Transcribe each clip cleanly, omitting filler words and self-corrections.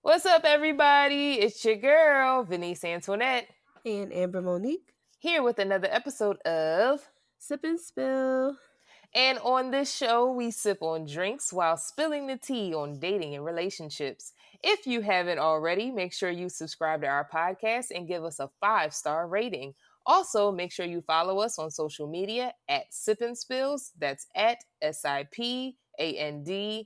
What's up, everybody? It's your girl, Venice Antoinette. And Amber Monique. Here with another episode of Sip and Spill. And on this show, we sip on drinks while spilling the tea on dating and relationships. If you haven't already, make sure you subscribe to our podcast and give us a 5-star rating. Also, make sure you follow us on social media at sipandspills. That's at SIPANDSPILLS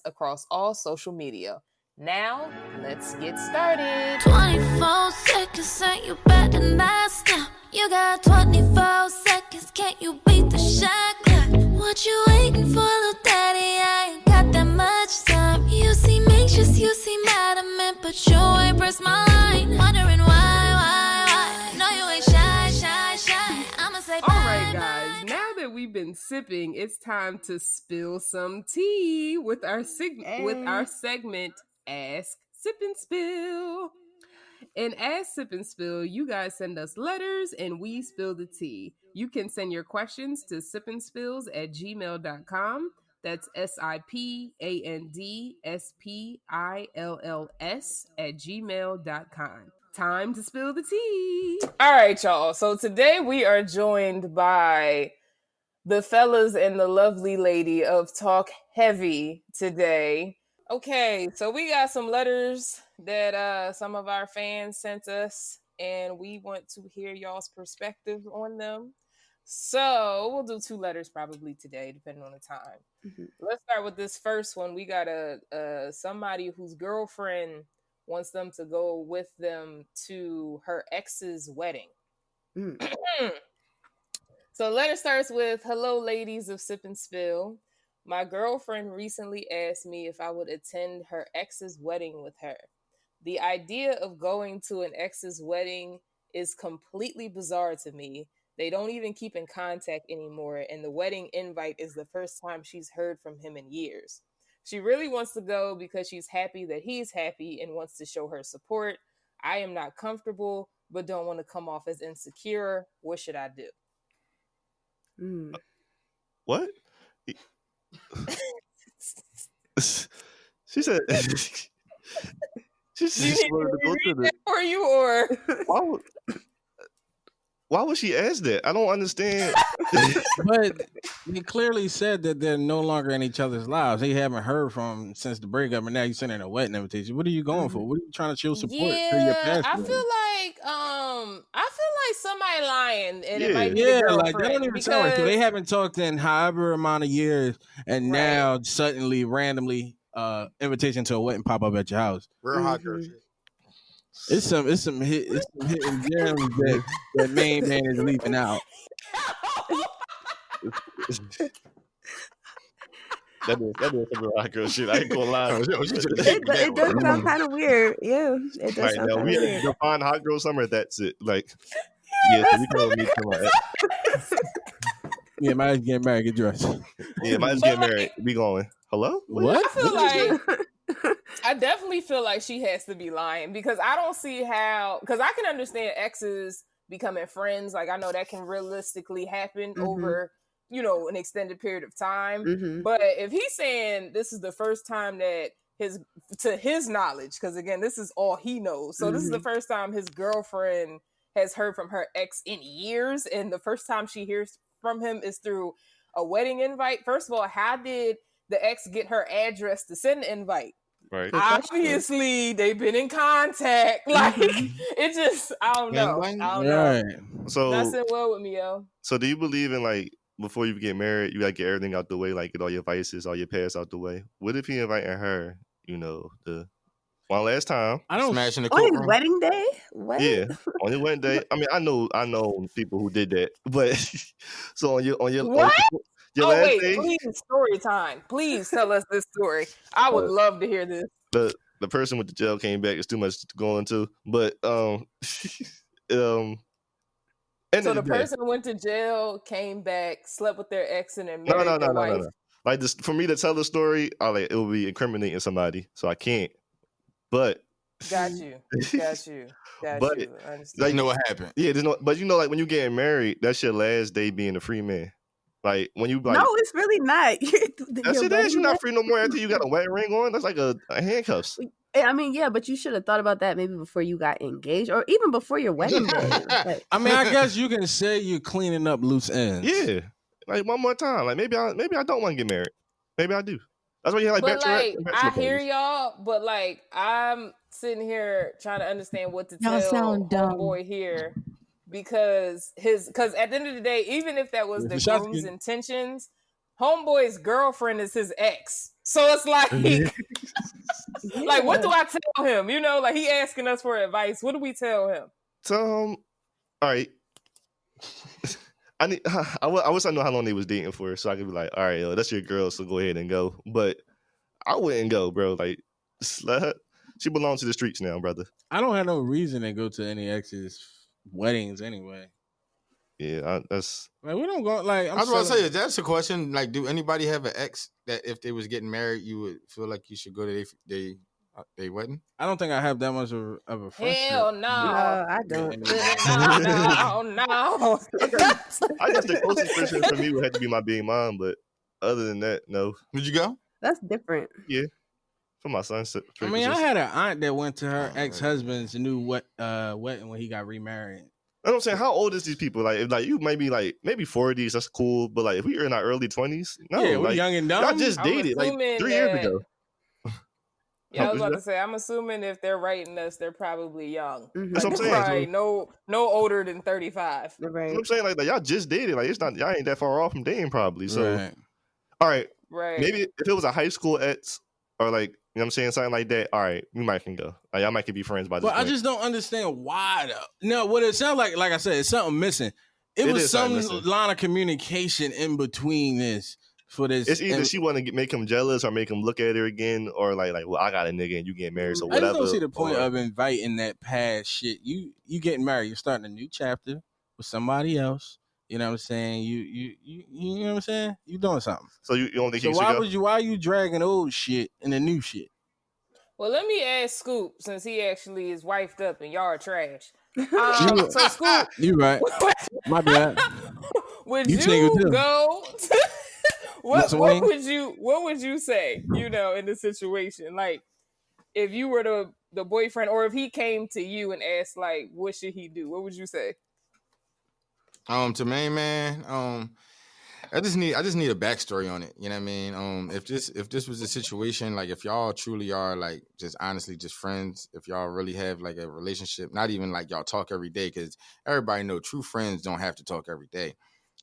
across all social media. Now, let's get started. 24 seconds and you better not stop. You got 24 seconds, can't you beat the shot clock? What you waiting for, little daddy? I ain't got that much time. You seem anxious, you seem adamant, but you ain't pressed my line. Wondering why? No, you ain't shy. I'ma say bye. All right, guys. Now that we've been sipping, it's time to spill some tea with our segment, Ask, Sip and Spill. And Ask, Sip and Spill, you guys send us letters and we spill the tea. You can send your questions to sipandspills@gmail.com. That's SIPANDSPILLS@gmail.com. Time to spill the tea. All right, y'all. So today we are joined by the fellas and the lovely lady of Talk Hvy today. Okay, so we got some letters that some of our fans sent us, and we want to hear y'all's perspective on them. So we'll do 2 letters probably today, depending on the time. Mm-hmm. Let's start with this first one. We got somebody whose girlfriend wants them to go with them to her ex's wedding. So the letter starts with, "Hello, ladies of Sip and Spill. My girlfriend recently asked me if I would attend her ex's wedding with her. The idea of going to an ex's wedding is completely bizarre to me. They don't even keep in contact anymore, and the wedding invite is the first time she's heard from him in years. She really wants to go because she's happy that he's happy and wants to show her support. I am not comfortable, but don't want to come off as insecure. What should I do?" What? She said Do you need me to read that for you, or why would she ask that? I don't understand. But they clearly said that they're no longer in each other's lives. They haven't heard from since the breakup, and now you're sending a wedding invitation. What are you going for? What are you trying to show support to your past? I feel like somebody lying, and it might be the girlfriend, like they don't even tell her. They haven't talked in however amount of years, and now suddenly, randomly, invitation to a wedding pop up at your house. Real hot girl shit. It's some hidden gems that main man is leaving out. That is some real hot girl shit. I ain't gonna lie. It does sound kind of weird. Yeah, it does sound kind of weird. Define hot girl summer. That's it. Like, yeah, so we can meet somewhere. Yeah, might get married, get dressed. Yeah, might just get married. We going. Hello? What? I definitely feel like she has to be lying, because I don't see how. Because I can understand exes becoming friends. Like, I know that can realistically happen over, an extended period of time. But if he's saying this is the first time that to his knowledge, because again, this is all he knows. So this is the first time his girlfriend has heard from her ex in years, and the first time she hears from him is through a wedding invite. First of all, how did the ex get her address to send the invite? Right. Obviously, they've been in contact. Like, it just, I don't know. So that sit well with me, yo. So do you believe in, like, before you get married, you gotta get everything out the way, like get all your vices, all your past out the way? What if he inviting her, the one last time? I don't smash in the on his wedding day. What? Yeah, on your wedding day. I mean, I know people who did that, but so on your what? Your last day, please, story time. Please tell us this story. I would love to hear this. The person with the gel came back. It's too much to go into, but So the person who went to jail, came back, slept with their ex, and then married their wife. No. Like this, for me to tell the story, it will be incriminating somebody, so I can't. But got you. But like, you know what happened? Yeah, but like when you getting married, that's your last day being a free man. Like when you like, no, it's really not. yes, it is. You're not free no more after you got a wedding ring on. That's like a handcuffs. I mean, yeah, but you should have thought about that maybe before you got engaged or even before your wedding day. Like, I mean, I guess you can say you're cleaning up loose ends. Yeah, like one more time. Like maybe I don't want to get married. Maybe I do. That's why you have like. But like, I hear y'all, but like, I'm sitting here trying to understand what to tell homeboy here because at the end of the day, even if that was the groom's intentions, homeboy's girlfriend is his ex. So it's like, like, what do I tell him? You know, like he asking us for advice. What do we tell him? All right. I wish I knew how long they was dating for, so I could be like, all right, yo, that's your girl, so go ahead and go. But I wouldn't go, bro. Like, she belongs to the streets now, brother. I don't have no reason to go to any ex's weddings anyway. Yeah, that's like we don't go. Like I was about to say, that's a question. Like, do anybody have an ex that if they was getting married, you would feel like you should go to they wedding? I don't think I have that much of a friendship. Hell no, I don't. No. I guess the closest person for me would have to be my being mom, but other than that, no. Would you go? That's different. Yeah, for my son. I mean, I had an aunt that went to her ex-husband's new wedding when he got remarried. I'm saying, how old is these people? Like, if you maybe 40s, that's cool. But like, if we are in our early 20s, no, yeah, we're young and dumb. Y'all just dated like 3 years ago. Yeah, I was about to say, I'm assuming if they're writing us, they're probably young. Mm-hmm. That's what I'm saying. Probably no older than 35. Right. I'm saying like y'all just dated. Like it's not y'all ain't that far off from dating probably. So, all right, maybe if it was a high school ex or like. You know what I'm saying? Something like that. All right, we might can go. Like, y'all might can be friends by this point. I just don't understand why, though. No, what it sounds like I said, it's something missing. It was some line of communication in between this for this. It's either she want to make him jealous or make him look at her again or like, well, I got a nigga and you get married, so whatever. I just don't see the point of inviting that past shit. You getting married, you're starting a new chapter with somebody else. You know what I'm saying? You know what I'm saying? You doing something. So you don't think so why are you dragging old shit and the new shit? Well, let me ask Scoop, since he actually is wifed up and y'all are trash. So Scoop, you right. My bad. Would you go? What would you say? You know, in the situation, like if you were the boyfriend, or if he came to you and asked, like, what should he do? What would you say? To main man, I just need a backstory on it. You know what I mean? If this was a situation, like if y'all truly are like just honestly just friends, if y'all really have like a relationship, not even like y'all talk every day, because everybody know true friends don't have to talk every day.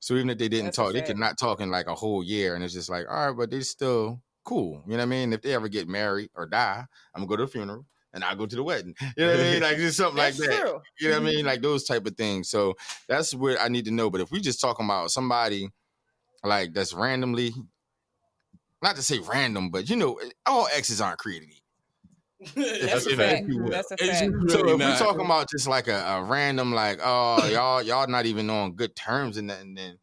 So even if they didn't talk, they could not talk in like a whole year, and it's just like, all right, but they still cool. You know what I mean? If they ever get married or die, I'm gonna go to the funeral. And I'll go to the wedding. You know what I mean? Like just something like that. True. You know what I mean? Like those type of things. So that's what I need to know. But if we just talking about somebody like that's randomly, not to say random, but you know, all exes aren't created equal. That's a fact. So if we're talking about just like a random, like, oh, y'all not even on good terms and nothing, then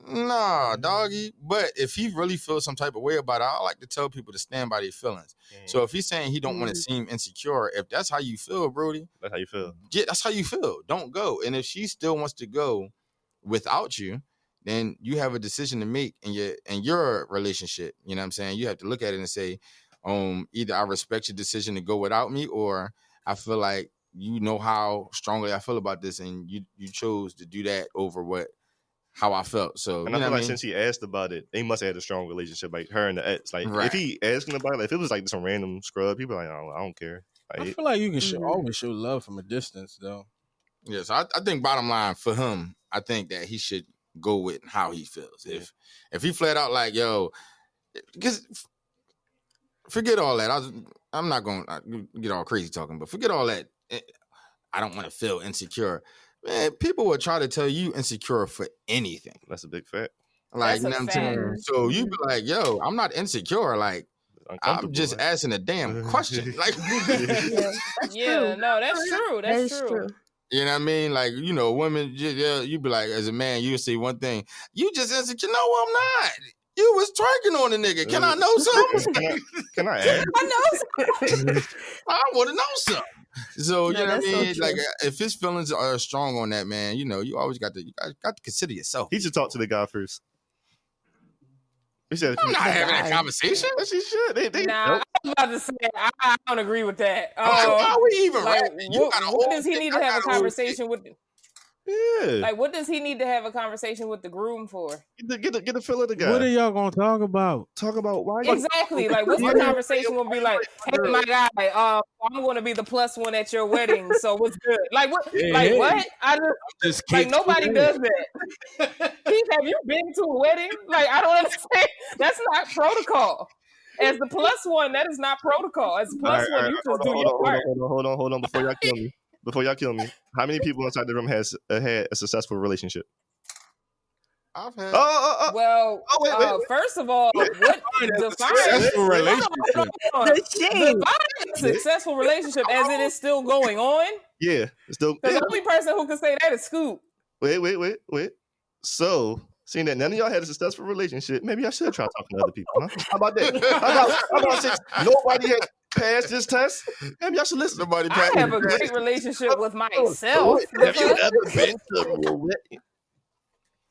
nah, doggy. But if he really feels some type of way about it, I like to tell people to stand by their feelings. So if he's saying he don't want to seem insecure, if that's how you feel, Brody, that's how you feel. Yeah, that's how you feel. Don't go. And if she still wants to go without you, then you have a decision to make in your relationship. You know what I'm saying? You have to look at it and say, either I respect your decision to go without me, or I feel like you know how strongly I feel about this, and you chose to do that over how I felt. So, and I feel like since he asked about it, they must have had a strong relationship, like her and the ex. Like if he asking about it, like, if it was like some random scrub, people like, oh, I don't care. Like, I feel like you can always show love from a distance, though. Yeah, so I think bottom line for him, I think that he should go with how he feels. Yeah. If he flat out like, yo, because forget all that. I'm not going to get all crazy talking, but forget all that. I don't want to feel insecure. Man, people will try to tell you insecure for anything. That's a big fact. Like, you know what I'm saying? So you be like, yo, I'm not insecure. Like, I'm just asking a damn question. Like, that's true. No, that's true. That's true. You know what I mean? Like, you know, women, you be like, as a man, you say one thing. You just insecure. No, I'm not. You was twerking on a nigga. Can I know something? Can I ask? I know something. I want to know something. So, you know what I mean? So like, if his feelings are strong on that, man, you know, you always got to consider yourself. He should talk to the guy first. said, I'm not having that conversation. She should. I was about to say, I don't agree with that. How are we even like, rapping? what does he need to have a conversation with? Yeah. Like, what does he need to have a conversation with the groom for? Get the feel of the guy. What are y'all gonna talk about? Talk about why? Exactly. Like, what's the conversation gonna be like? Hey, my guy, I'm gonna be the plus one at your wedding. So what's good? Like what? What? I just like nobody does that. Keith, have you been to a wedding? Like, I don't understand. That's not protocol. As the plus one, that is not protocol. As the plus one, you just do your part. Hold on, before y'all kill me. How many people inside the room has had a successful relationship? I've had. Wait. First of all, what defines successful relationship? Define a successful relationship as it is still going on? Yeah, it's still. The only person who can say that is Scoop. Wait. So, seeing that none of y'all had a successful relationship, maybe I should try talking to other people. Huh? How about that? How about since nobody had passed this test, maybe I should listen. Nobody I have a great relationship with myself. Have you ever been to a wedding?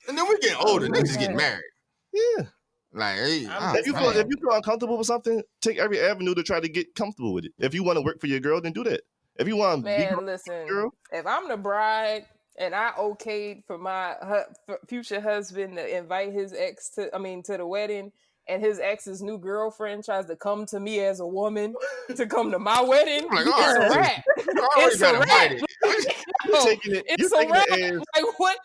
And then we get older, niggas get married. Yeah. Like, hey, if you feel uncomfortable with something, take every avenue to try to get comfortable with it. If you want to work for your girl, then do that. If you want to listen, girl, if I'm the bride and I okayed for my future husband to invite his ex to the wedding, and his ex's new girlfriend tries to come to me as a woman to come to my wedding, like, it's a wrap. It's a wrap. It's a wrap. Like what?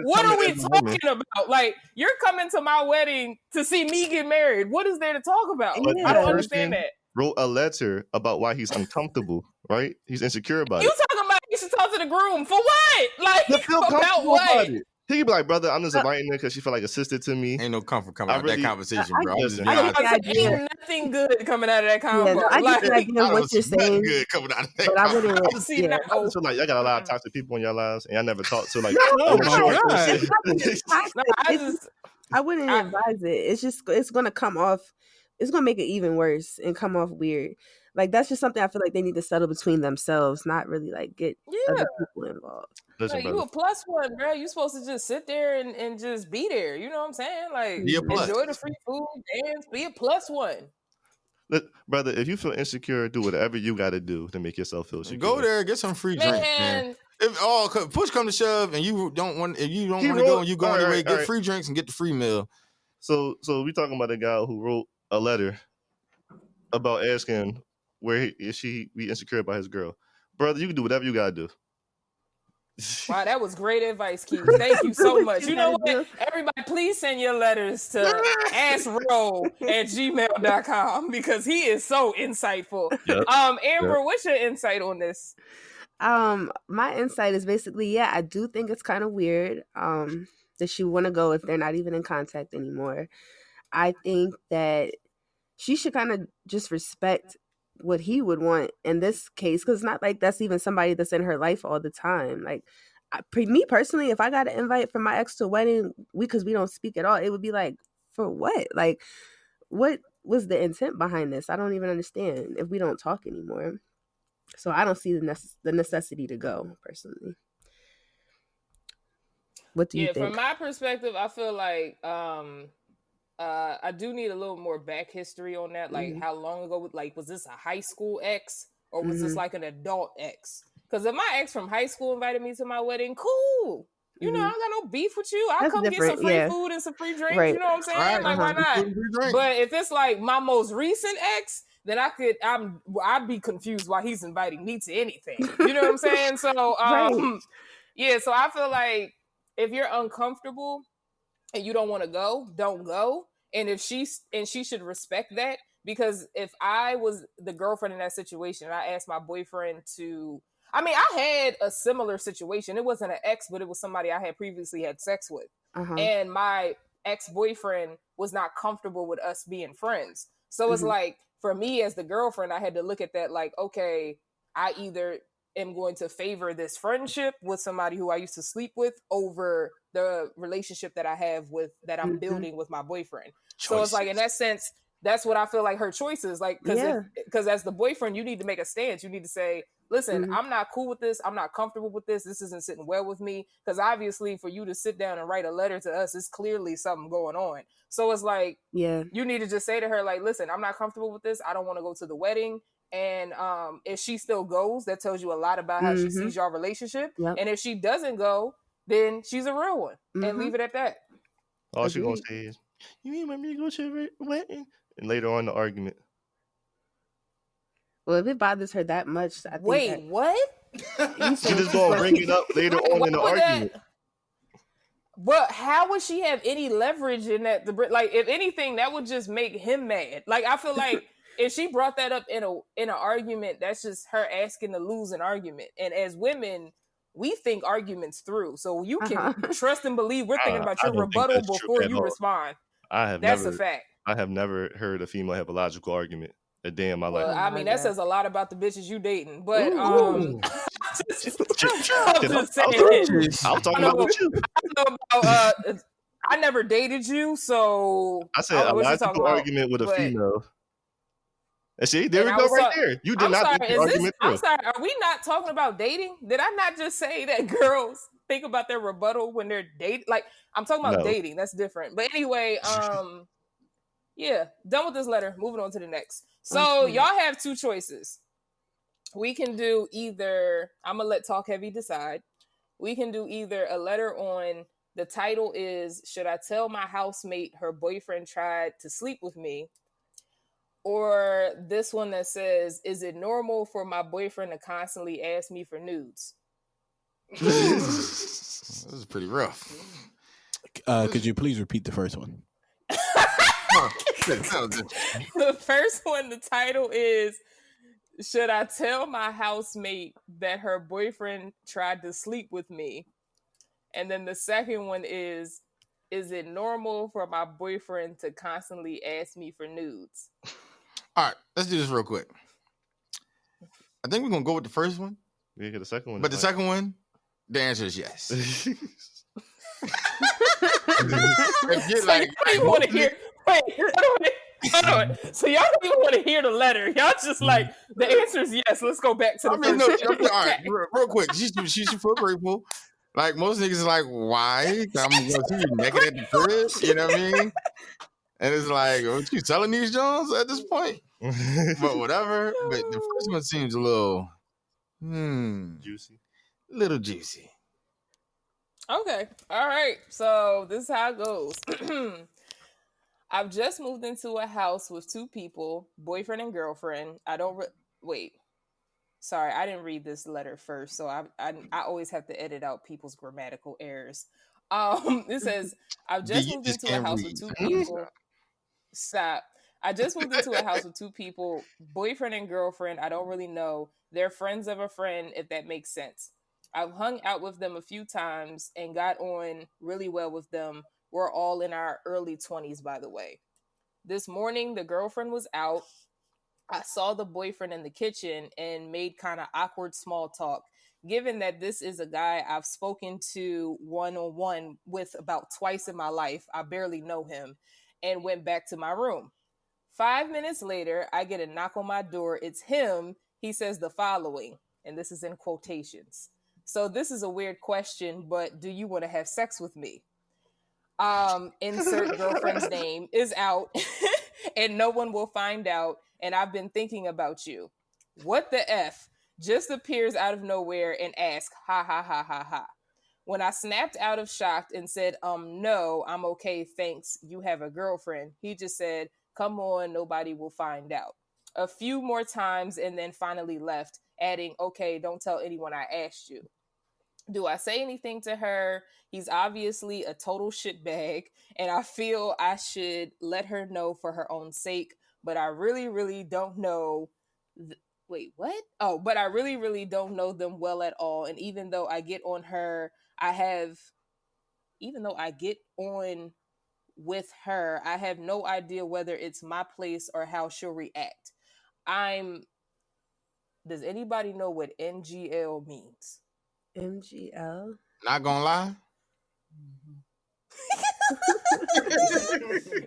What are we talking about? Like, you're coming to my wedding to see me get married. What is there to talk about? Yeah. I don't understand that. Wrote a letter about why he's uncomfortable, right? He's insecure about it. You talking about you should talk to the groom for what? Like, about what? He could be like, brother, I'm just inviting her because she feel like a sister to me. Ain't no comfort coming out of that conversation, bro. Ain't nothing good coming out of that convo. I get what you're saying. Good coming out of that. But I wouldn't. I feel like y'all got a lot of toxic people in your lives, and I never talked to like. I wouldn't advise it. It's gonna come off. It's gonna make it even worse and come off weird. Like, that's just something I feel like they need to settle between themselves, not really like get other people involved. Listen, like, you a plus one, bro. You supposed to just sit there and just be there. You know what I'm saying? Like, enjoy the free food, dance, be a plus one. Look, brother, if you feel insecure, do whatever you got to do to make yourself feel secure. Go there, get some free drinks, man. If push come to shove, and you don't want to go, and you go anyway, get free drinks and get the free meal. So we talking about a guy who wrote a letter about asking where she be insecure about his girl. Brother, you can do whatever you gotta do. Wow, that was great advice, Keith. Thank you so much. You know what? Everybody, please send your letters to askro@gmail.com because he is so insightful. Yep. Amber, what's your insight on this? My insight is basically, I do think it's kind of weird that she want to go if they're not even in contact anymore. I think that she should kind of just respect what he would want in this case, because it's not like that's even somebody that's in her life all the time. Like, me personally, if I got an invite from my ex to a wedding, because we don't speak at all, it would be like, for what? Like, what was the intent behind this? I don't even understand if we don't talk anymore. So I don't see the necessity to go, personally. What do you think? From my perspective, I feel like I do need a little more back history on that. Like, how long ago? Like, was this a high school ex or was this like an adult ex? Because if my ex from high school invited me to my wedding, cool. You know, I don't got no beef with you. I'll come get some free food and some free drinks. Right. You know what I'm saying? Like, why not? But if it's like my most recent ex, then I'd be confused why he's inviting me to anything. You know what I'm saying? So, so I feel like if you're uncomfortable and you don't want to go, don't go. And she should respect that, because if I was the girlfriend in that situation and I asked my boyfriend to, I had a similar situation. It wasn't an ex, but it was somebody I had previously had sex with. And my ex-boyfriend was not comfortable with us being friends. So it's like, for me as the girlfriend, I had to look at that like, okay, I either am going to favor this friendship with somebody who I used to sleep with over the relationship that I have that I'm building with my boyfriend. So it's like, in that sense, that's what I feel like her choice is. Like, because as the boyfriend, you need to make a stance. You need to say, listen, I'm not cool with this. I'm not comfortable with this. This isn't sitting well with me. Because obviously for you to sit down and write a letter to us, it's clearly something going on. So it's like, you need to just say to her, like, listen, I'm not comfortable with this. I don't want to go to the wedding. And if she still goes, that tells you a lot about how she sees your relationship. And if she doesn't go, then she's a real one. And leave it at that. All she's going to say is, you ain't want me to go to the wedding? And later on, the argument. Well, if it bothers her that much, I think what? She just going to bring it up later on in the argument. But how would she have any leverage in that? Like, if anything, that would just make him mad. Like, I feel like if she brought that up in an argument, that's just her asking to lose an argument. And as women, we think arguments through. So you can trust and believe we're thinking about your rebuttal before you respond. That's a fact. I have never heard a female have a logical argument a day in my life. I mean, that says a lot about the bitches you dating. But I'm just saying. I'm talking about you. I never dated you, so I said a logical argument with a female. And see, there we go right there. You did not think the argument through. I'm sorry, are we not talking about dating? Did I not just say that girls think about their rebuttal when they're dating? Like, I'm talking about dating. That's different. But anyway, yeah, done with this letter. Moving on to the next. So y'all have two choices. We can do either, I'm going to let Talk Heavy decide. We can do either a letter on, the title is, should I tell my housemate her boyfriend tried to sleep with me? Or this one that says, is it normal for my boyfriend to constantly ask me for nudes? This is pretty rough. Could you please repeat the first one? The first one, the title is, should I tell my housemate that her boyfriend tried to sleep with me? And then the second one is it normal for my boyfriend to constantly ask me for nudes? All right, let's do this real quick. I think we're going to go with the first one. We get the second one. But the second one, the answer is yes. Want to hear? Wait, hold on. So y'all don't even want to hear the letter. Y'all just like, the answer is yes. Let's go back to the first. All right, real quick. She should feel grateful. Like, most niggas is like, why? I'm going to see you naked at the crib. You know what I mean? And it's like, what you selling these Jones at this point? But whatever. But the first one seems a little juicy. Little juicy. Okay. All right. So this is how it goes. I've just moved into a house with two people, boyfriend and girlfriend. Wait. Sorry, I didn't read this letter first, so I always have to edit out people's grammatical errors. It says, I've just moved into a house with two people. Stop. I just moved into a house with two people, boyfriend and girlfriend. I don't really know. They're friends of a friend, if that makes sense. I've hung out with them a few times and got on really well with them. We're all in our early 20s, by the way. This morning, the girlfriend was out. I saw the boyfriend in the kitchen and made kind of awkward small talk. Given that this is a guy I've spoken to one-on-one with about twice in my life, I barely know him, and went back to my room. 5 minutes later, I get a knock on my door. It's him. He says the following, and this is in quotations. So this is a weird question, but do you want to have sex with me? Insert girlfriend's name is out and no one will find out. And I've been thinking about you. What the F? Just appears out of nowhere and asks, ha, ha, ha, ha, ha. When I snapped out of shock and said, no, I'm okay, thanks, you have a girlfriend, he just said, come on, nobody will find out. A few more times and then finally left, adding, okay, don't tell anyone I asked you. Do I say anything to her? He's obviously a total shitbag, and I feel I should let her know for her own sake, but I really, really don't know. Wait, what? Oh, but I really, really don't know them well at all. And even though I get on with her, I have no idea whether it's my place or how she'll react. Does anybody know what NGL means? MGL? Not gonna lie.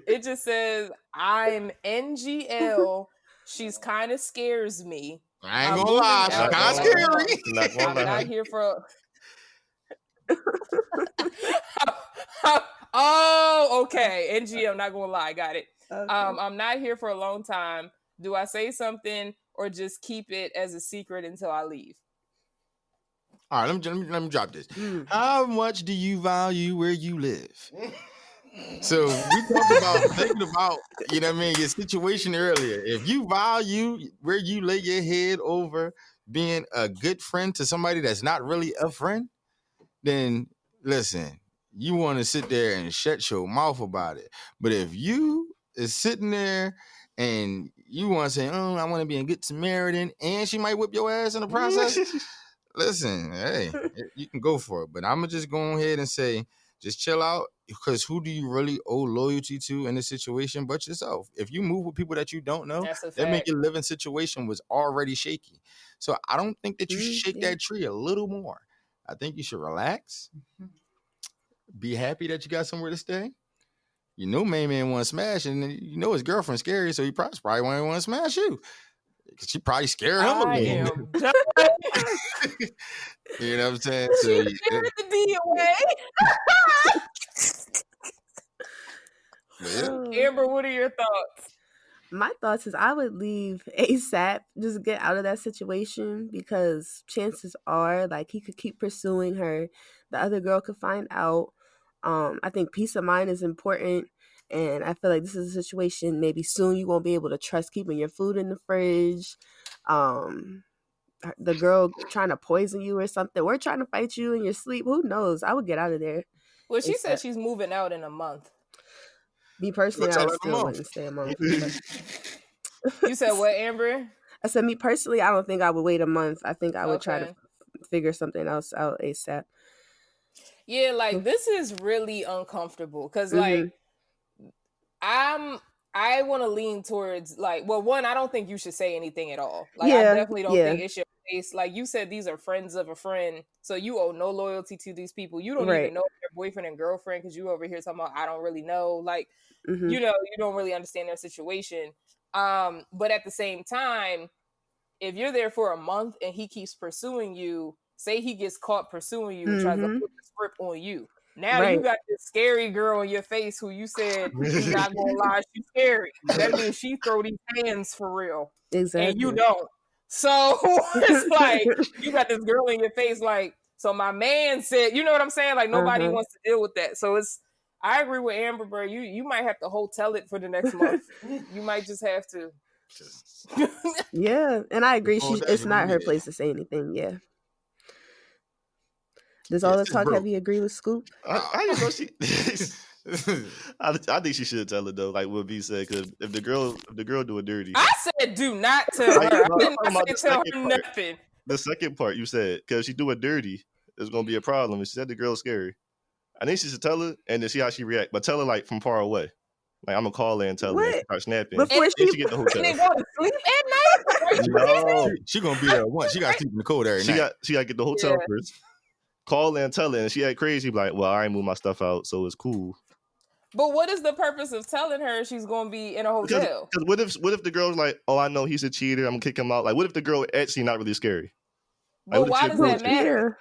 It just says, I'm NGL She's kind of scares me. I ain't gonna lie, she's kind of scary. I'm not here for. Oh, okay. NG, I'm not gonna lie. Got it. Okay. I'm not here for a long time. Do I say something or just keep it as a secret until I leave? All right, let me drop this. How much do you value where you live? So we talked about thinking about, you know what I mean, your situation earlier. If you value where you lay your head over being a good friend to somebody that's not really a friend, then listen, you want to sit there and shut your mouth about it. But if you is sitting there and you want to say, oh, I want to be a good Samaritan, and she might whip your ass in the process, listen, hey, you can go for it. But I'm going to just go ahead and say, just chill out, because who do you really owe loyalty to in this situation but yourself? If you move with people that you don't know, that means your living situation was already shaky. So I don't think that you should shake that tree a little more. I think you should relax. Be happy that you got somewhere to stay. You know, main man want to smash, and you know his girlfriend's scary, so he probably want to smash you. Because she probably scared him a little. You know what I'm saying? So, she scared the D away. Amber, what are your thoughts? My thoughts is I would leave ASAP, just get out of that situation, because chances are, like, he could keep pursuing her. The other girl could find out. I think peace of mind is important, and I feel like this is a situation maybe soon you won't be able to trust keeping your food in the fridge. The girl trying to poison you or something, or trying to fight you in your sleep. Who knows? I would get out of there. Well, she said she's moving out in a month. Me personally, I still wouldn't stay a month. You said what, Amber? I said, me personally, I don't think I would wait a month. I think I would try to figure something else out ASAP. Yeah, like, this is really uncomfortable, because like I want to lean towards, like, well, one, I don't think you should say anything at all. Like, I definitely don't think it's your face. Like you said, these are friends of a friend, so you owe no loyalty to these people. You don't even know their boyfriend and girlfriend, because you over here talking about, I don't really know. Like, you know, you don't really understand their situation. But at the same time, if you're there for a month and he keeps pursuing you, say he gets caught pursuing you and tries to flip the script on you. Now you got this scary girl in your face who you said, you're not gonna lie, she's scary. That means she throw these hands for real. Exactly. And you don't. So it's like, you got this girl in your face, like, so my man said, you know what I'm saying? Like, nobody wants to deal with that. So I agree with Amber, bro. You might have to hotel it for the next month. You might just have to. Yeah, and I agree. It's not her place to say anything. Yeah. Does all the talk have you agree with Scoop? I know she. I think she should tell it though, like what B said, because if the girl do it dirty. I said do not tell her. I didn't tell her nothing. The second part you said, because she do it dirty, it's gonna be a problem. And she said the girl's scary. I think she should tell her and then see how she react, but tell her like from far away. Like, I'm gonna call her and tell her and start snapping. Before she get the hotel. And then go to sleep at night. No, she gonna be there once. She got to sleep in the cold every night. She got to get the hotel first. Call her and tell her, and she act crazy. Be like, well, I ain't moved my stuff out, so it's cool. But what is the purpose of telling her she's gonna be in a hotel? Because what if the girl's like, oh, I know he's a cheater, I'm gonna kick him out. Like, what if the girl actually not really scary? But why does that matter?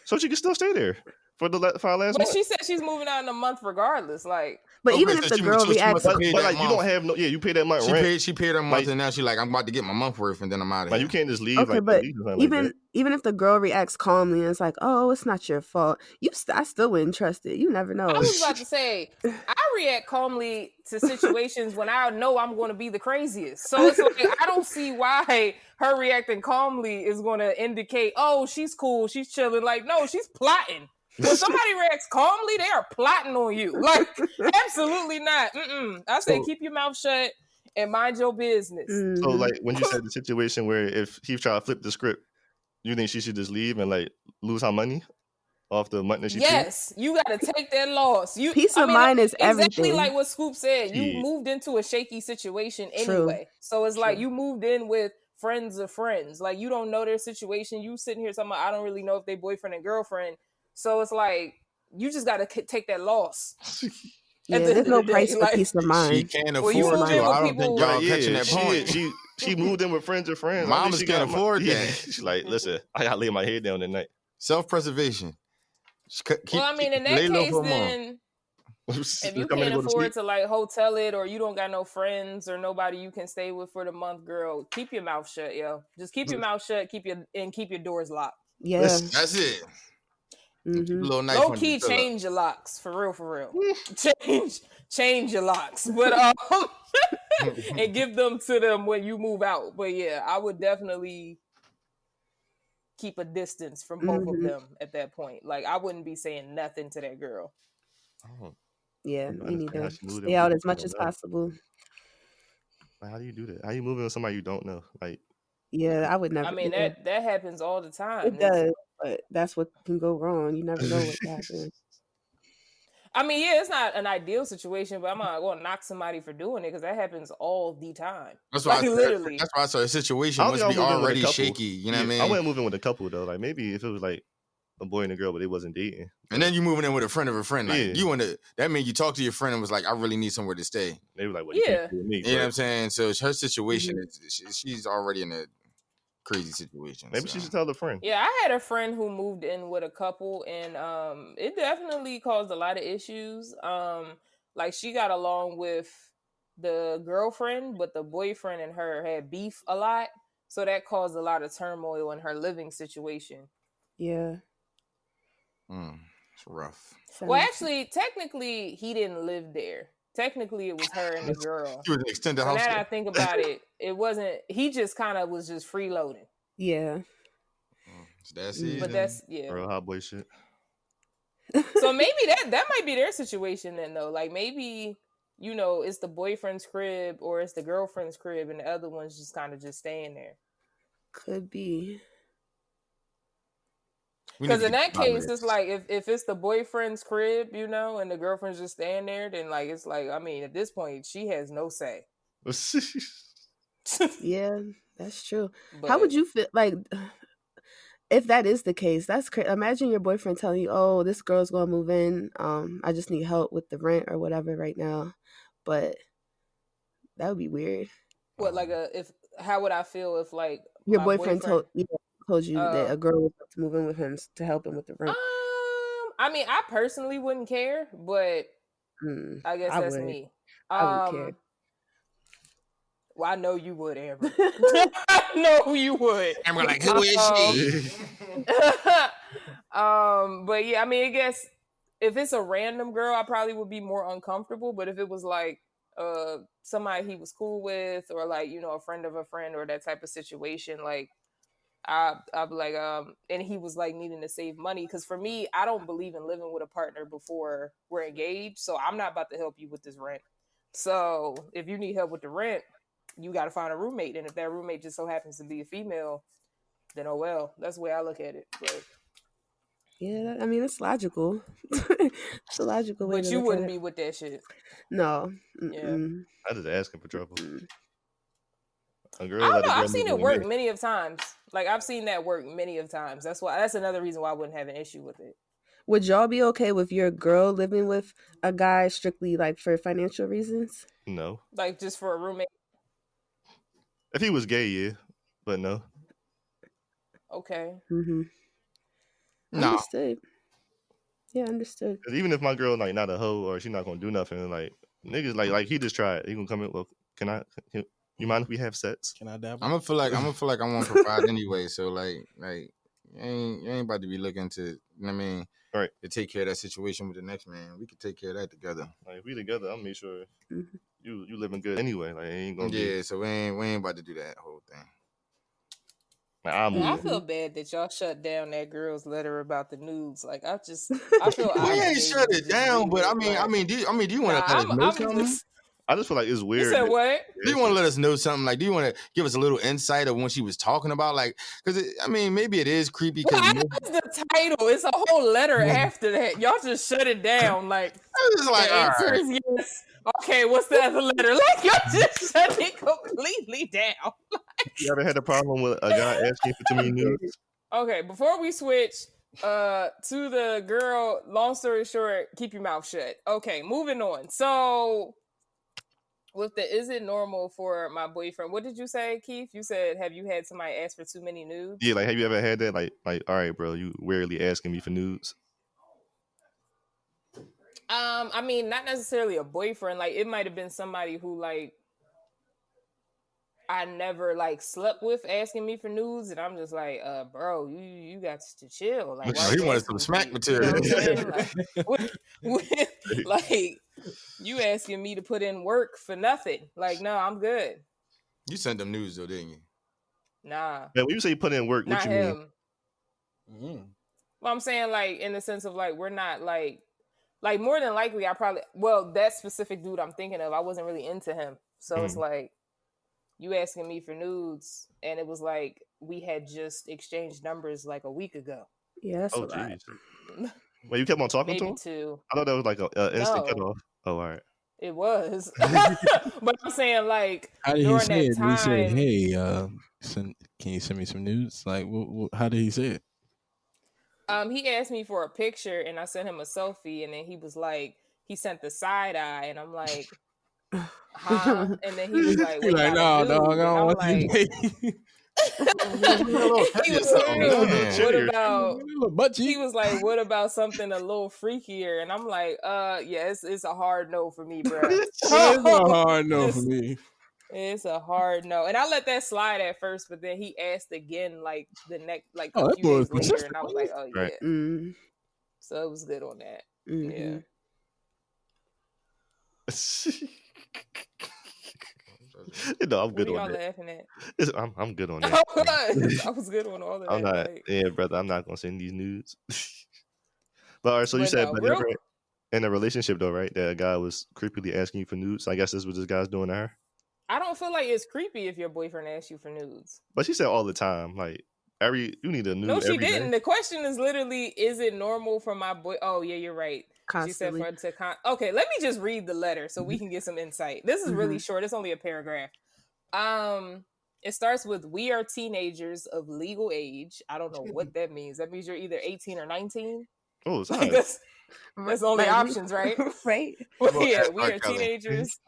So she can still stay there for our last month. But she said she's moving out in a month regardless. Like, but even if the girl reacts, but like you don't have you pay that month rent. She paid her month, and now she's like, I'm about to get my month worth, and then I'm out of here. Like, you can't just leave. Okay, but even if the girl reacts calmly and it's like, oh, it's not your fault, I still wouldn't trust it. You never know. I was about to say, I react calmly to situations when I know I'm going to be the craziest. So it's like, I don't see why her reacting calmly is going to indicate, oh, she's cool, she's chilling. Like, no, she's plotting. When somebody reacts calmly, they are plotting on you. Like, absolutely not. I say keep your mouth shut and mind your business. So, like, when you said the situation where if he try to flip the script, you think she should just leave and like lose her money off the money that she Yes, you got to take that loss. Peace of mind is everything. Exactly like what Scoop said. You moved into a shaky situation anyway. So it's like you moved in with friends of friends. Like, you don't know their situation. You sitting here talking about, I don't really know if they boyfriend and girlfriend. So it's like, you just got to take that loss. Yeah, there's no price for peace of mind. She can't afford to. I don't think y'all catching that point. She moved in with friends of friends. Mama can't afford that. Yeah. She's like, listen, I gotta lay my head down at night. Self-preservation. In that case, then if you can't afford to like hotel it, or you don't got no friends or nobody you can stay with for the month, girl, keep your mouth shut, yo. Just keep your mouth shut. Keep your doors locked. Yeah, that's it. Low key, change your locks for real. change your locks, but and give them to them when you move out. But yeah, I would definitely keep a distance from both of them at that point. Like, I wouldn't be saying nothing to that girl. Yeah, me neither. Stay out as much as possible. Like, how do you do that? How you moving with somebody you don't know? Like, yeah, I would never. I mean, that happens all the time. It does, but that's what can go wrong. You never know what happens. I mean, yeah, it's not an ideal situation, but I'm not going to knock somebody for doing it because that happens all the time. That's why literally. That's why I said the situation must be already shaky. You know what I mean? I wouldn't move in with a couple though. Like, maybe if it was like a boy and a girl, but they wasn't dating. And then you moving in with a friend of a friend. Like, you want to, that means you talk to your friend and was like, I really need somewhere to stay. They were like, what? Yeah. You know what I'm saying? So her situation, she's already in a crazy situation. Maybe she should tell the friend. Yeah, I had a friend who moved in with a couple, and it definitely caused a lot of issues. Like, she got along with the girlfriend, but the boyfriend and her had beef a lot, so that caused a lot of turmoil in her living situation. Yeah. It's rough. Well, actually, technically, he didn't live there. Technically, it was her and the girl. She was an extended house. Now that I think about it, it wasn't. He just kind of was just freeloading. Yeah. That's it. But that's real hot boy shit. So maybe that might be their situation then, though. Like, maybe, you know, it's the boyfriend's crib or it's the girlfriend's crib, and the other one's just kind of just staying there. Could be. Because in that case, it's like if it's the boyfriend's crib, you know, and the girlfriend's just staying there, then like it's like, I mean, at this point, she has no say. Yeah, that's true. But how would you feel like if that is the case? That's crazy. Imagine your boyfriend telling you, "Oh, this girl's gonna move in. I just need help with the rent or whatever right now." But that would be weird. What, like how would I feel if like your boyfriend told you that a girl was about to move in with him to help him with the rent? I mean, I personally wouldn't care, but I guess that's me. I would care. Well, I know you would, Amber. I know you would. Amber, like, who is she? But yeah, I mean, I guess if it's a random girl, I probably would be more uncomfortable. But if it was like somebody he was cool with, or like, you know, a friend of a friend, or that type of situation, like, I'd be like, and he was like needing to save money. Because for me, I don't believe in living with a partner before we're engaged. So I'm not about to help you with this rent. So if you need help with the rent, you got to find a roommate. And if that roommate just so happens to be a female, then oh well. That's the way I look at it. But yeah, I mean, it's logical. It's a logical way. But you wouldn't be with that shit. No. Yeah. I just asking for trouble. I don't know. I've seen it work many of times. Like, I've seen that work many of times. That's another reason why I wouldn't have an issue with it. Would y'all be okay with your girl living with a guy strictly like for financial reasons? No. Like, just for a roommate? If he was gay, yeah. But no. Okay. Mm-hmm. No. Understood. Yeah, understood. Because even if my girl like not a hoe or she's not gonna do nothing, like niggas like he just tried. He gonna come in. Well, you mind if we have sex? Can I dabble? I'm gonna feel like I want to provide anyway. So like you ain't about to be looking to, you know what I mean, right, to take care of that situation with the next man. We could take care of that together. Like, if we together, I'll make sure you living good anyway. Like, ain't gonna so we ain't about to do that whole thing. Like, I feel bad that y'all shut down that girl's letter about the nudes. Like, I feel we ain't shut it down, but I mean, do you want to let us know something? I just feel like it's weird. You said what? Do you want to let us know something? Like, do you want to give us a little insight of what she was talking about? Like, because I mean, maybe it is creepy. Well, that's the title. It's a whole letter after that. Y'all just shut it down. Like, just like, the answer is yes. Okay, what's the other letter? Like, y'all just shut it completely down. You ever had a problem with a guy asking for too many nudes? Okay, before we switch, To the girl, long story short, keep your mouth shut. Okay, moving on. So with the is it normal for my boyfriend? What did you say, Keith? You said, have you had somebody ask for too many nudes? Yeah, like have you ever had that? Like, all right, bro, you rarely asking me for nudes. I mean, not necessarily a boyfriend. Like, it might have been somebody who, like, I never, like, slept with asking me for nudes, and I'm just like, bro, you got to chill. Like, why he wanted some smack material. You know like, you asking me to put in work for nothing. Like, no, I'm good. You sent them nudes, though, didn't you? Nah. Yeah, when you say put in work, what you him. mean? Well, I'm saying, like, in the sense of, like, we're not, like, more than likely, that specific dude I'm thinking of, I wasn't really into him. So it's like, you asking me for nudes, and it was like, we had just exchanged numbers, like, a week ago. Yeah, that's a lot. Well, you kept on talking to him? Two. I thought that was like an instant cutoff. Oh, all right. It was. But I'm saying, like, how did during he say that it? time... Did he say, hey, can you send me some nudes? Like, how did he say it? He asked me for a picture, and I sent him a selfie, and then he was like, he sent the side eye, and I'm like, huh? And then he was like, no, dog, I don't want to He was like, what about something a little freakier? And I'm like, yeah, it's a hard no for me, bro. It's a hard no for me. It's a hard no. And I let that slide at first, but then he asked again, like, the next, like, a few days later, and I was like, oh, yeah. Right. Mm. So it was good on that. Mm-hmm. Yeah. No, I'm good on that. Laughing at? I'm good on that. I was good on all of that. I'm not, like... yeah, brother. I'm not gonna send these nudes. But all right, so you said, but never in a relationship though, right? That a guy was creepily asking you for nudes. I guess this is what this guy's doing to her. I don't feel like it's creepy if your boyfriend asks you for nudes. But she said all the time, like you need a nude. No, she didn't. Day. The question is literally, is it normal for my boy? Oh yeah, you're right. Constantly. She said okay, let me just read the letter so we can get some insight. This is really short. It's only a paragraph. It starts with, we are teenagers of legal age. I don't know what that means. That means you're either 18 or 19. Oh, it's like that's the only options, right? Right. Yeah, we are teenagers.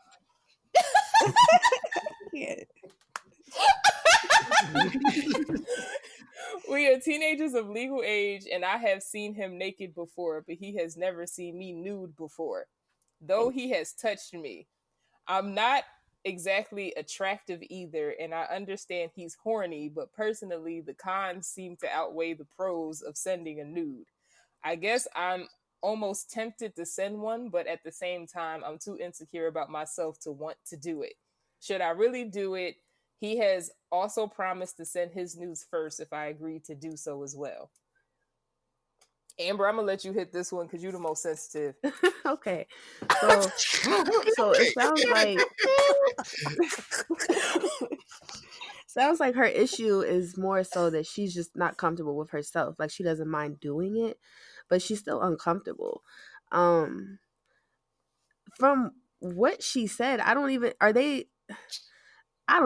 Yeah. We are teenagers of legal age, and I have seen him naked before, but he has never seen me nude before. Though he has touched me. I'm not exactly attractive either, and I understand he's horny, but personally, the cons seem to outweigh the pros of sending a nude. I guess I'm almost tempted to send one, but at the same time, I'm too insecure about myself to want to do it. Should I really do it? He has also promised to send his nudes first if I agree to do so as well. Amber, I'm gonna let you hit this one because you're the most sensitive. Okay. So it sounds like her issue is more so that she's just not comfortable with herself. Like, she doesn't mind doing it, but she's still uncomfortable. From what she said, I don't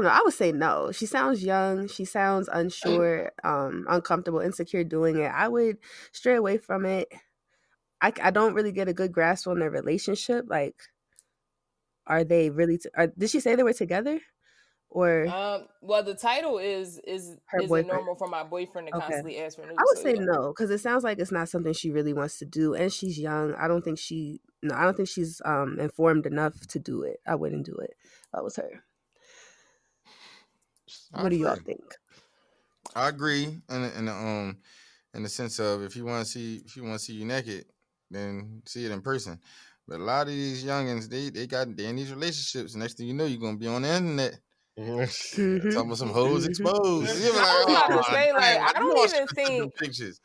know. I would say no. She sounds young. She sounds unsure, uncomfortable, insecure doing it. I would stray away from it. I don't really get a good grasp on their relationship. Like, are they really? Did she say they were together? Or well, the title is it normal for my boyfriend to constantly ask for nudes? I would say no, because it sounds like it's not something she really wants to do, and she's young. I don't think she's informed enough to do it. I wouldn't do it if I was her. What do y'all think? I agree in the sense of, if you want to see you naked, then see it in person. But a lot of these youngins, they in these relationships. Next thing you know, you're gonna be on the internet. Talking about some hoes exposed. I was about to say, like, I don't even think pictures.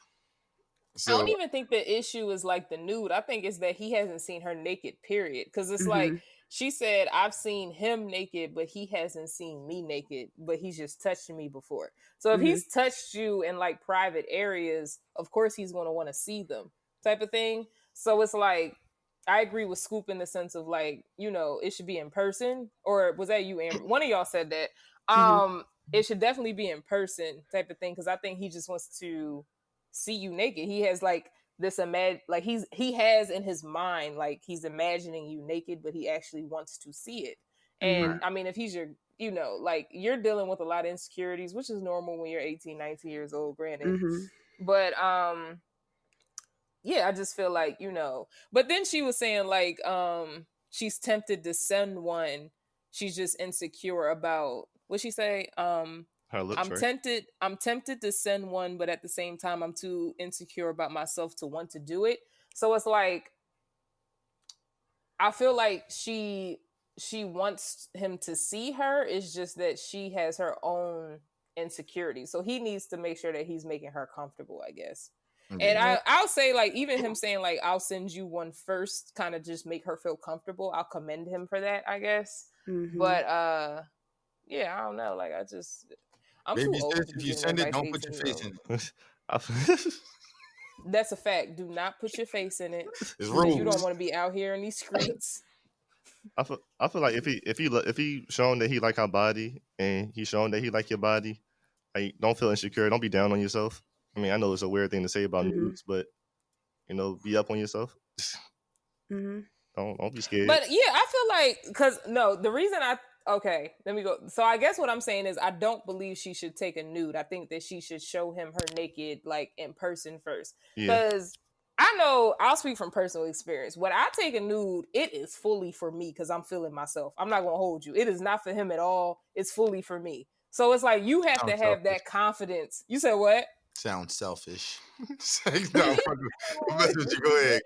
So, I don't even think the issue is like the nude. I think it's that he hasn't seen her naked, period. Because it's like, she said, I've seen him naked, but he hasn't seen me naked, but he's just touched me before. So if he's touched you in like private areas, of course he's going to want to see them, type of thing. So it's like, I agree with Scoop in the sense of, like, you know, it should be in person. Or was that you, Amber? One of y'all said that. It should definitely be in person, type of thing, because I think he just wants to see you naked. He has like this he has in his mind, like he's imagining you naked, but he actually wants to see it. And I mean, if he's your, you know, like you're dealing with a lot of insecurities, which is normal when you're 18, 19 years old, granted. But yeah, I just feel like, you know, but then she was saying like she's tempted to send one. She's just insecure about, what'd she say? I'm tempted to send one, but at the same time, I'm too insecure about myself to want to do it. So it's like, I feel like she wants him to see her. It's just that she has her own insecurities. So he needs to make sure that he's making her comfortable, I guess. And I'll say, like, even him saying, like, I'll send you one first, kind of just make her feel comfortable. I'll commend him for that, I guess. But, yeah, I don't know. Like, I'm Baby too old. says if you send it, don't put your face in it. That's a fact. Do not put your face in it. It's rules. You don't want to be out here in these streets. I feel like if he shown that he like our body and he shown that he like your body, like, don't feel insecure. Don't be down on yourself. I mean, I know it's a weird thing to say about nudes, but, you know, be up on yourself. Don't be scared. But yeah, I feel like, the reason okay, let me go. So I guess what I'm saying is I don't believe she should take a nude. I think that she should show him her naked, like, in person first. Because I know, I'll speak from personal experience. When I take a nude, it is fully for me because I'm feeling myself. I'm not going to hold you. It is not for him at all. It's fully for me. So it's like, you have to have that confidence. You said what? Sounds selfish. No, I'm messing with you. Go ahead.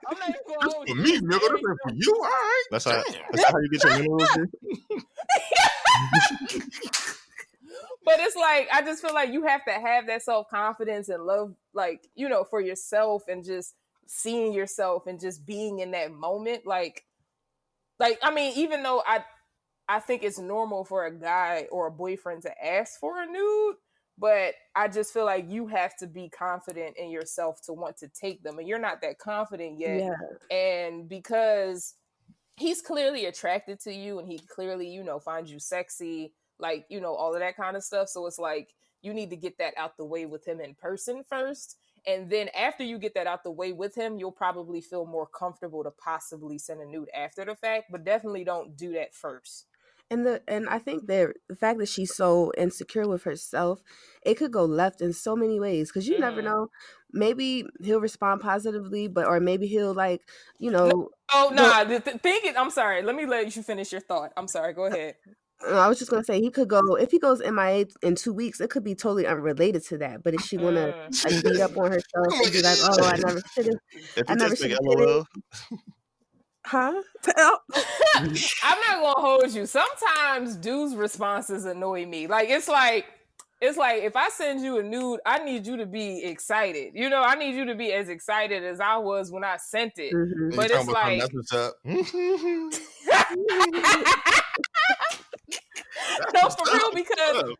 I'm not even going to hold you. For me, nigga, this is for you. All right. That's how you get your minerals. But it's like, I just feel like you have to have that self-confidence and love, like, you know, for yourself and just seeing yourself and just being in that moment. Like, I mean, even though I think it's normal for a guy or a boyfriend to ask for a nude, but I just feel like you have to be confident in yourself to want to take them. And you're not that confident yet. Yeah. And because he's clearly attracted to you and he clearly, you know, finds you sexy, like, you know, all of that kind of stuff. So it's like, you need to get that out the way with him in person first. And then after you get that out the way with him, you'll probably feel more comfortable to possibly send a nude after the fact, but definitely don't do that first. And I think that the fact that she's so insecure with herself, it could go left in so many ways because you never know. Maybe he'll respond positively, or maybe he'll, like, you know. I'm sorry. Let me let you finish your thought. I'm sorry. Go ahead. I was just gonna say if he goes MIA in 2 weeks, it could be totally unrelated to that. But if she wanna like beat up on herself and be like, "Oh, I never should have," I never should have. Huh? I'm not gonna hold you. Sometimes dudes' responses annoy me. Like it's like if I send you a nude, I need you to be excited. You know, I need you to be as excited as I was when I sent it. But it's like, that's what's up. No, for real, because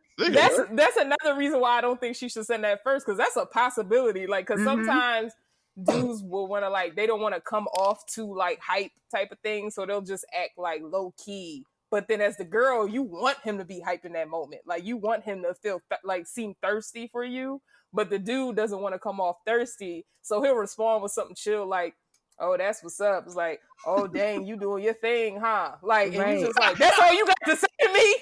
that's another reason why I don't think she should send that first, because that's a possibility. Like, because sometimes dudes will want to, like, they don't want to come off too, like, hype type of thing, so they'll just act, like, low-key. But then as the girl, you want him to be hype in that moment. Like, you want him to feel, seem thirsty for you, but the dude doesn't want to come off thirsty, so he'll respond with something chill, like, "Oh, that's what's up." It's like, "Oh, dang, you doing your thing, huh?" Like, and you just like, "That's all you got to say to me?"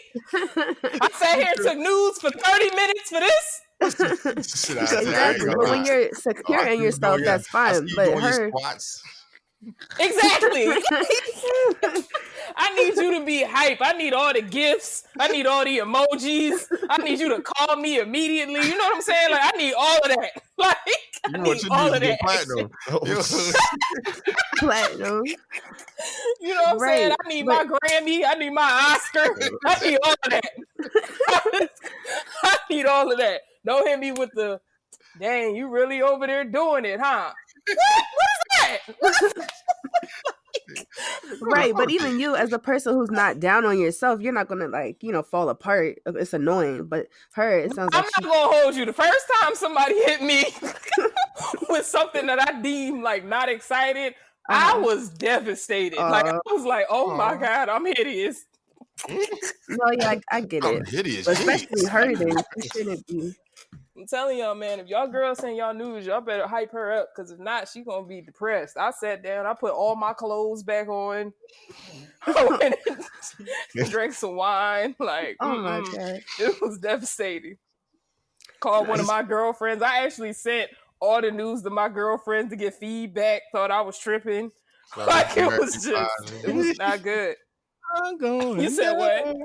I sat here and took nudes for 30 minutes for this? Exactly. But when you're secure in yourself, that's fine. But her... Exactly. I need you to be hype. I need all the gifts. I need all the emojis. I need you to call me immediately. You know what I'm saying? Like, I need all of that. Like, I need all of that. Platinum. Platinum. You know what I'm saying? I need my Grammy. I need my Oscar. I need all of that. I need all of that. Don't hit me with the, "Dang, you really over there doing it, huh?" What is that? Right, but even you as a person who's not down on yourself, you're not gonna, like, you know, fall apart. It's annoying, but her, it sounds like I'm not gonna hold you. The first time somebody hit me with something that I deemed like not excited, I was devastated. Like, I was like, "Oh my God, I'm hideous." No, yeah, I get it. I'm hideous, but especially her, then it shouldn't be. I'm telling y'all, man, if y'all girls send y'all news, y'all better hype her up, because if not, she gonna be depressed. I sat down, I put all my clothes back on, drank some wine. Like, Oh my God. It was devastating. Called one of my girlfriends. I actually sent all the news to my girlfriends to get feedback. Thought I was tripping. Like, it was not good. I'm going. You said what?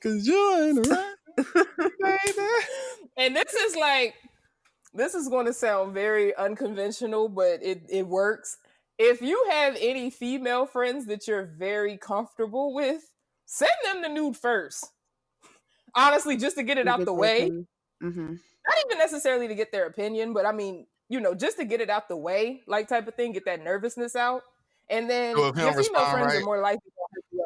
Cause you ain't right, baby. And this is going to sound very unconventional, but it works. If you have any female friends that you're very comfortable with, send them the nude first. Honestly, just to get it out the way. Mm-hmm. Not even necessarily to get their opinion, but I mean, just to get it out the way, like, type of thing, get that nervousness out. And then your female friends are more likely to hit you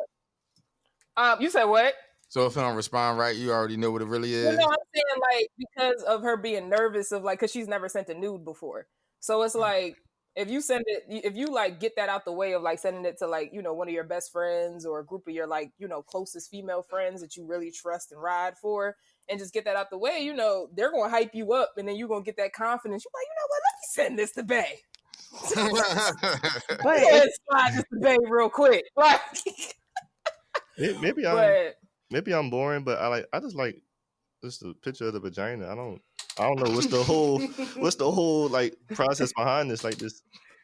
up. You said what? So if he don't respond right, you already know what it really is? Well, no, I'm saying, like, because of her being nervous of, like, because she's never sent a nude before. So it's like, if you send it, if you, like, get that out the way of, like, sending it to, like, one of your best friends or a group of your, like, closest female friends that you really trust and ride for, and just get that out the way, they're going to hype you up, and then you're going to get that confidence. You're like, what, let me send this to Bay. But slide this to Bay real quick. Like, maybe I'm boring, but I just like just the picture of the vagina. I don't know what's the whole like process behind this. Like, just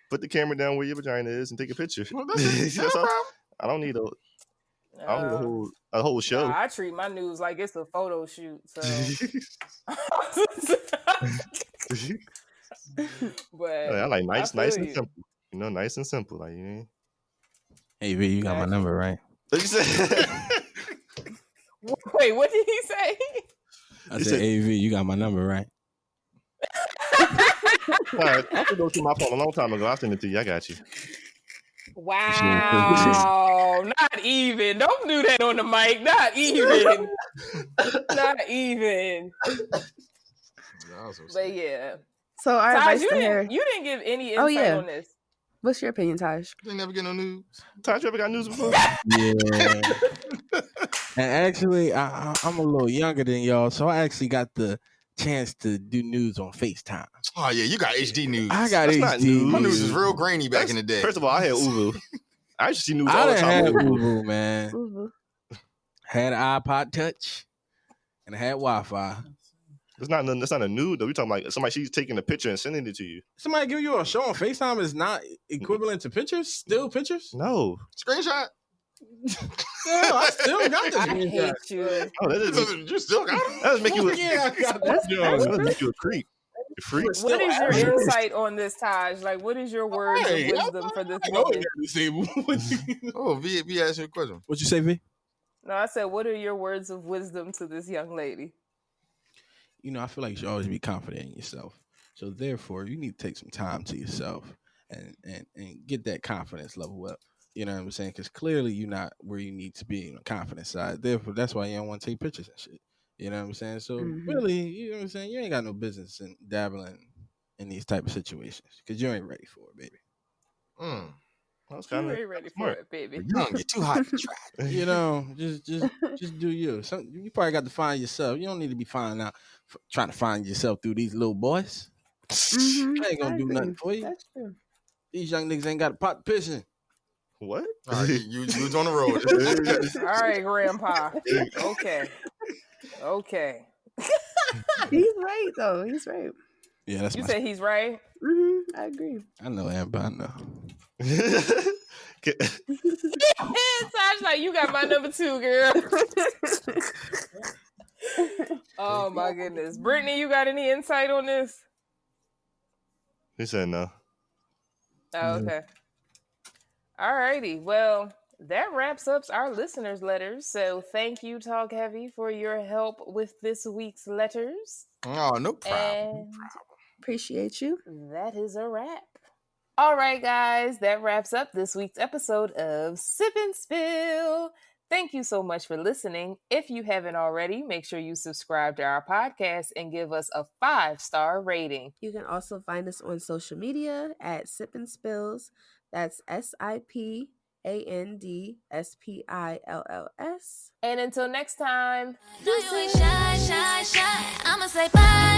put the camera down where your vagina is and take a picture. Well, that's all. I don't need a whole show. Nah, I treat my news like it's a photo shoot. So. But I like nice and simple. Nice and simple. Like, Hey V, you got my number, right? Wait, what did he say? I said, AV, you got my number, right? I could go through my phone a long time ago. I'll send it to you. I got you. Wow. Not even. Don't do that on the mic. Not even. Not even. But yeah. So our advice to her. You didn't give any insight on this. What's your opinion, Taj? You never get no news. Taj, you ever got news before? Yeah. And actually, I'm a little younger than y'all, so I actually got the chance to do news on FaceTime. Oh yeah, you got HD news. I got HD news. My news was real grainy back in the day. First of all, I had Uvu. I used to see news all all the the time. time. I had Uvu, man. Had an iPod Touch, and I had Wi-Fi. That's not a nude though. We talking like somebody, she's taking a picture and sending it to you. Somebody give you a show on FaceTime is not equivalent to pictures? Still pictures? No. Screenshot? Yeah, I still got this. I hate you. Oh, You still got it? That does make you a, Yeah, I got that does make you a creep. You freak. What is your insight on this, Taj? Like, what is your words of wisdom for this woman? Oh, V asked you a question. What you say, V? No, I said, what are your words of wisdom to this young lady? I feel like you should always be confident in yourself. So therefore, you need to take some time to yourself and get that confidence level up. You know what I'm saying? Because clearly you're not where you need to be on the confidence side. Therefore, that's why you don't want to take pictures and shit. You know what I'm saying? So really, you know what I'm saying? You ain't got no business in dabbling in these type of situations because you ain't ready for it, baby. That's You ain't ready for it, baby. You don't get too hot to try. Just do you. You probably got to find yourself. You don't need to be trying to find yourself through these little boys. They ain't gonna do nothing for you. That's true. These young niggas ain't got a pot pissing. What? All right, you was on the road. All right, Grandpa. Okay. He's right, though. He's right. Yeah, that's You say he's right? I agree. I know, Amber. I know. Taj, like, you got my number 2, girl. Oh my goodness. Brittany, you got any insight on this? He said no. Oh, okay. All righty. Well, that wraps up our listeners' letters. So thank you, Talk Heavy, for your help with this week's letters. Oh, no problem. And appreciate you. That is a wrap. All right, guys. That wraps up this week's episode of Sip and Spill. Thank you so much for listening. If you haven't already, make sure you subscribe to our podcast and give us a 5-star rating. You can also find us on social media at Sip and Spills. That's SIPANDSPILLS. ANDSPILLS. And until next time, Know you ain't shy, shy, shy. I'ma say bye.